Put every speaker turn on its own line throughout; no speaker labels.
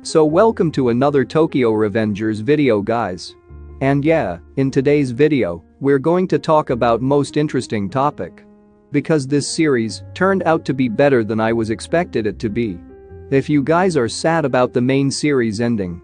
So welcome to another Tokyo Revengers video guys. And yeah, in today's video, we're going to talk about most interesting topic. Because this series turned out to be better than I was expected it to be. If you guys are sad about the main series ending,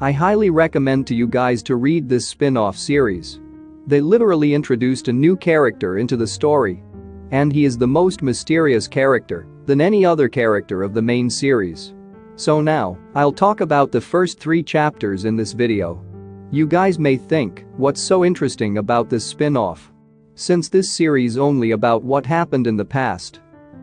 I highly recommend to you guys to read this spin-off series. They literally introduced a new character into the story. And he is the most mysterious character than any other character of the main series. So now, I'll talk about the first 3 chapters in this video. You guys may think, what's so interesting about this spin-off? Since this series only about what happened in the past.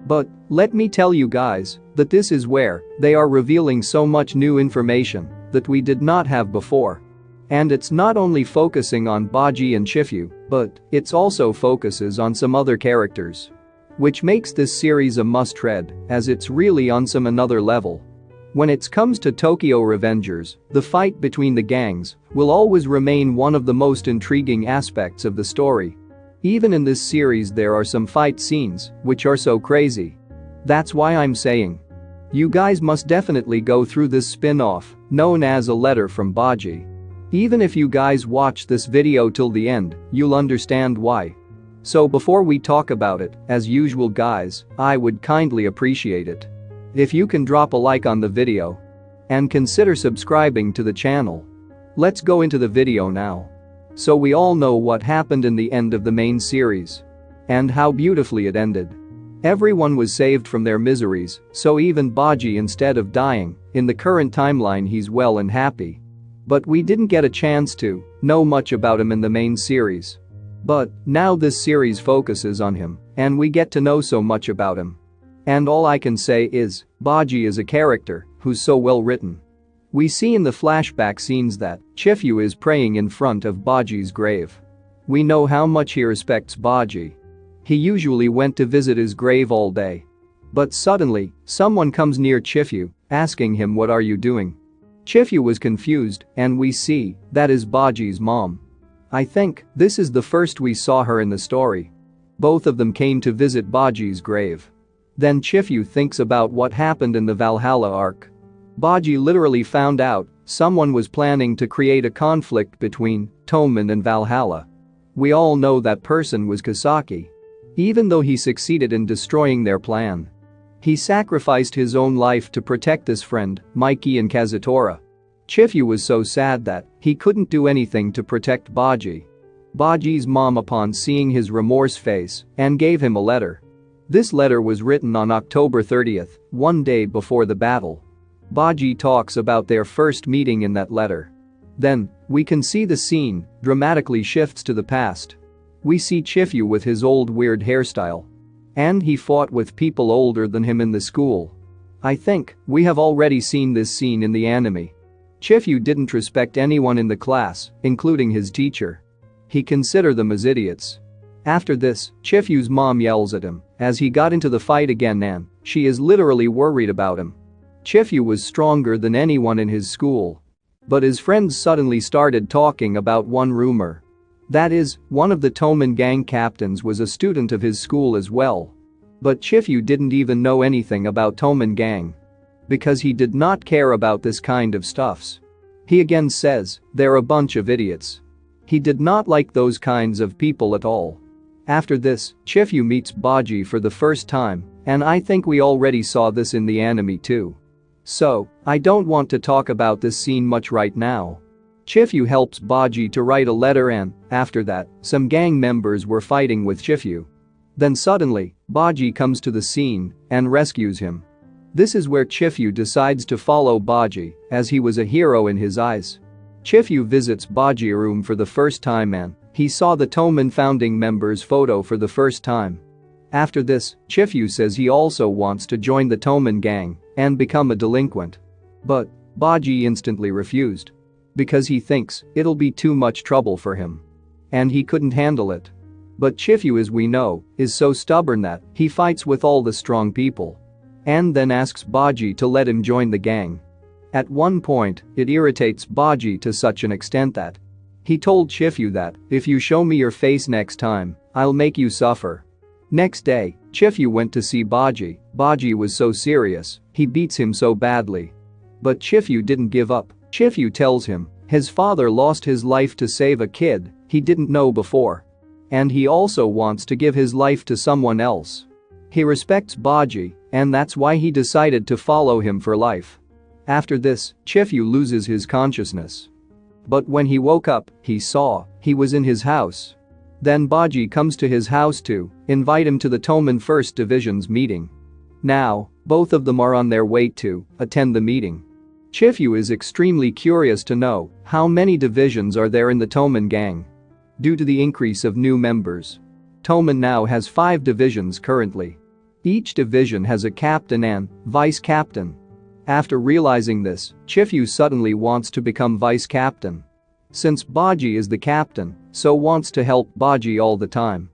But, let me tell you guys, that this is where they are revealing so much new information that we did not have before. And it's not only focusing on Baji and Shifu, but it's also focuses on some other characters. Which makes this series a must-read, as it's really on some another level. When it comes to Tokyo Revengers, the fight between the gangs will always remain one of the most intriguing aspects of the story. Even in this series there are some fight scenes which are so crazy. That's why I'm saying, you guys must definitely go through this spin-off, known as A Letter from Baji. Even if you guys watch this video till the end, you'll understand why. So before we talk about it, as usual guys, I would kindly appreciate it if you can drop a like on the video and consider subscribing to the channel. Let's go into the video now. So we all know what happened in the end of the main series and how beautifully it ended. Everyone was saved from their miseries, so even Baji, instead of dying, in the current timeline he's well and happy. But we didn't get a chance to know much about him in the main series. But now this series focuses on him, and we get to know so much about him. And all I can say is, Baji is a character who's so well written. We see in the flashback scenes that Shifu is praying in front of Baji's grave. We know how much he respects Baji. He usually went to visit his grave all day. But suddenly, someone comes near Shifu, asking him, "What are you doing?" Shifu was confused, and we see that is Baji's mom. I think this is the first we saw her in the story. Both of them came to visit Baji's grave. Then Shifu thinks about what happened in the Valhalla arc. Baji literally found out someone was planning to create a conflict between Toman and Valhalla. We all know that person was Kasaki. Even though he succeeded in destroying their plan, he sacrificed his own life to protect his friend, Mikey and Kazutora. Shifu was so sad that he couldn't do anything to protect Baji. Baji's mom, upon seeing his remorse face, and gave him a letter. This letter was written on October 30th, one day before the battle. Baji talks about their first meeting in that letter. Then, we can see the scene dramatically shifts to the past. We see Shifu with his old weird hairstyle. And he fought with people older than him in the school. I think we have already seen this scene in the anime. Shifu didn't respect anyone in the class, including his teacher. He considered them as idiots. After this, Shifu's mom yells at him as he got into the fight again, and she is literally worried about him. Shifu was stronger than anyone in his school. But his friends suddenly started talking about one rumor. That is, one of the Toman gang captains was a student of his school as well. But Shifu didn't even know anything about Toman gang. Because he did not care about this kind of stuffs. He again says, they're a bunch of idiots. He did not like those kinds of people at all. After this, Shifu meets Baji for the first time, and I think we already saw this in the anime too. So, I don't want to talk about this scene much right now. Shifu helps Baji to write a letter, and, after that, some gang members were fighting with Shifu. Then suddenly, Baji comes to the scene and rescues him. This is where Shifu decides to follow Baji, as he was a hero in his eyes. Shifu visits Baji's room for the first time, and he saw the Toman founding members' photo for the first time. After this, Shifu says he also wants to join the Toman gang and become a delinquent. But Baji instantly refused. Because he thinks it'll be too much trouble for him. And he couldn't handle it. But Shifu, as we know, is so stubborn that he fights with all the strong people. And then asks Baji to let him join the gang. At one point, it irritates Baji to such an extent that he told Shifu that, if you show me your face next time, I'll make you suffer. Next day, Shifu went to see Baji. Baji was so serious, he beats him so badly. But Chifu didn't give up. Chifu tells him his father lost his life to save a kid he didn't know before. And he also wants to give his life to someone else. He respects Baji, and that's why he decided to follow him for life. After this, Chifu loses his consciousness. But when he woke up, he saw he was in his house. Then Baji comes to his house to invite him to the Toman 1st Division's meeting. Now, both of them are on their way to attend the meeting. Chifu is extremely curious to know how many divisions are there in the Toman gang. Due to the increase of new members, Toman now has 5 divisions currently. Each division has a captain and vice captain. After realizing this, Chifu suddenly wants to become vice captain. Since Baji is the captain, so wants to help Baji all the time.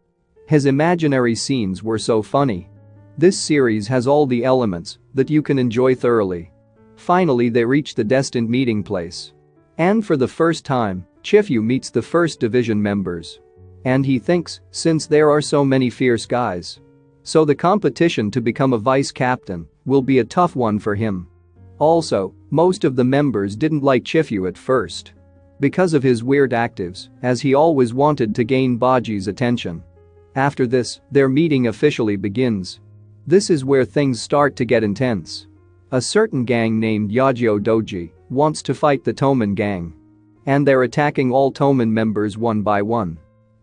His imaginary scenes were so funny. This series has all the elements that you can enjoy thoroughly. Finally, they reach the destined meeting place. And for the first time, Chifu meets the 1st Division members. And he thinks, since there are so many fierce guys, so the competition to become a vice captain will be a tough one for him. Also, most of the members didn't like Chifu at first because of his weird actives, as he always wanted to gain Baji's attention. After this, their meeting officially begins. This is where things start to get intense. A certain gang named Yagyo Doji wants to fight the Toman gang. And they're attacking all Toman members one by one.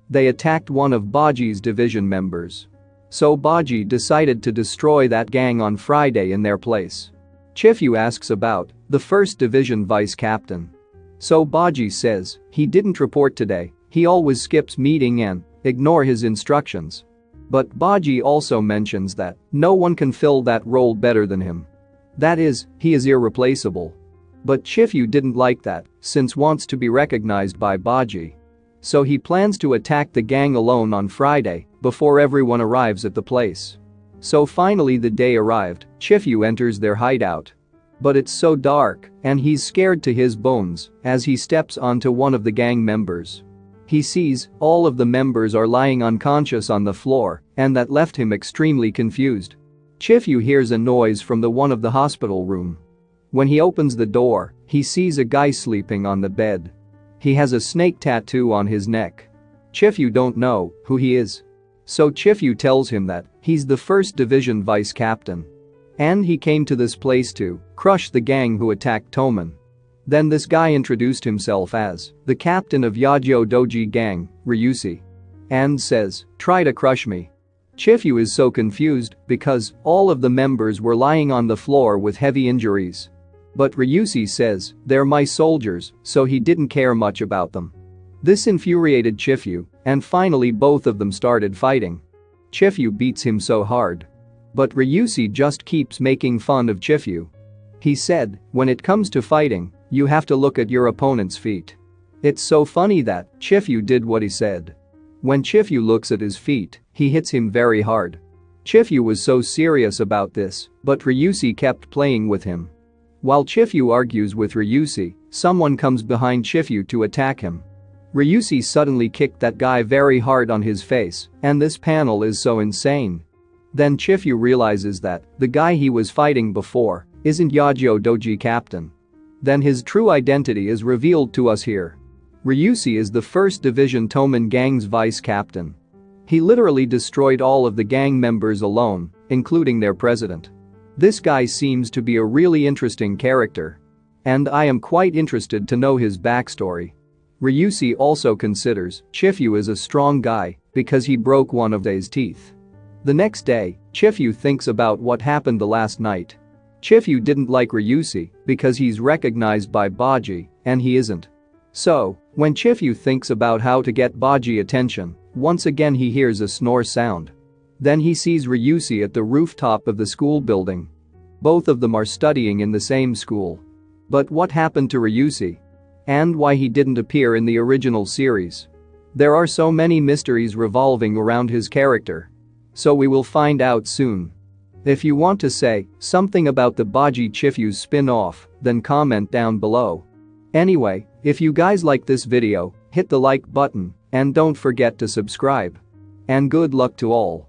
They attacked one of Baji's division members. So Baji decided to destroy that gang on Friday in their place. Chifu asks about the 1st Division vice captain. So Baji says he didn't report today, he always skips meeting and ignore his instructions. But Baji also mentions that no one can fill that role better than him. That is, he is irreplaceable. But Chifu didn't like that, since wants to be recognized by Baji. So he plans to attack the gang alone on Friday before everyone arrives at the place. So finally the day arrived, Chifu enters their hideout. But it's so dark, and he's scared to his bones as he steps onto one of the gang members. He sees all of the members are lying unconscious on the floor, and that left him extremely confused. Chifu hears a noise from the one of the hospital room. When he opens the door, he sees a guy sleeping on the bed. He has a snake tattoo on his neck. Chifu don't know who he is. So Chifu tells him that he's the 1st Division vice captain. And he came to this place to crush the gang who attacked Toman. Then this guy introduced himself as the captain of Yagyo Doji gang, RYUSEI. And says, try to crush me. Chifu is so confused because all of the members were lying on the floor with heavy injuries. But RYUSEI says they're my soldiers, so he didn't care much about them. This infuriated Chifu, and finally both of them started fighting. Chifu beats him so hard. But RYUSEI just keeps making fun of Chifu. He said, when it comes to fighting, you have to look at your opponent's feet. It's so funny that Chifu did what he said. When Chifu looks at his feet, he hits him very hard. Chifu was so serious about this, but RYUSEI kept playing with him. While Chifu argues with RYUSEI, someone comes behind Chifu to attack him. RYUSEI suddenly kicked that guy very hard on his face, and this panel is so insane. Then Chifu realizes that the guy he was fighting before isn't Yagyo Doji captain. Then his true identity is revealed to us here. RYUSEI is the 1st Division Toman gang's vice captain. He literally destroyed all of the gang members alone, including their president. This guy seems to be a really interesting character. And I am quite interested to know his backstory. RYUSEI also considers Chifu as a strong guy because he broke one of his teeth. The next day, Chifu thinks about what happened the last night. Chifu didn't like RYUSEI because he's recognized by Baji, and he isn't. So, when Chifu thinks about how to get Baji attention, once again he hears a snore sound. Then he sees RYUSEI at the rooftop of the school building. Both of them are studying in the same school. But what happened to RYUSEI? And why he didn't appear in the original series? There are so many mysteries revolving around his character. So we will find out soon. If you want to say something about the Baji Chifu spin-off, then comment down below. Anyway, if you guys like this video, hit the like button and don't forget to subscribe. And good luck to all.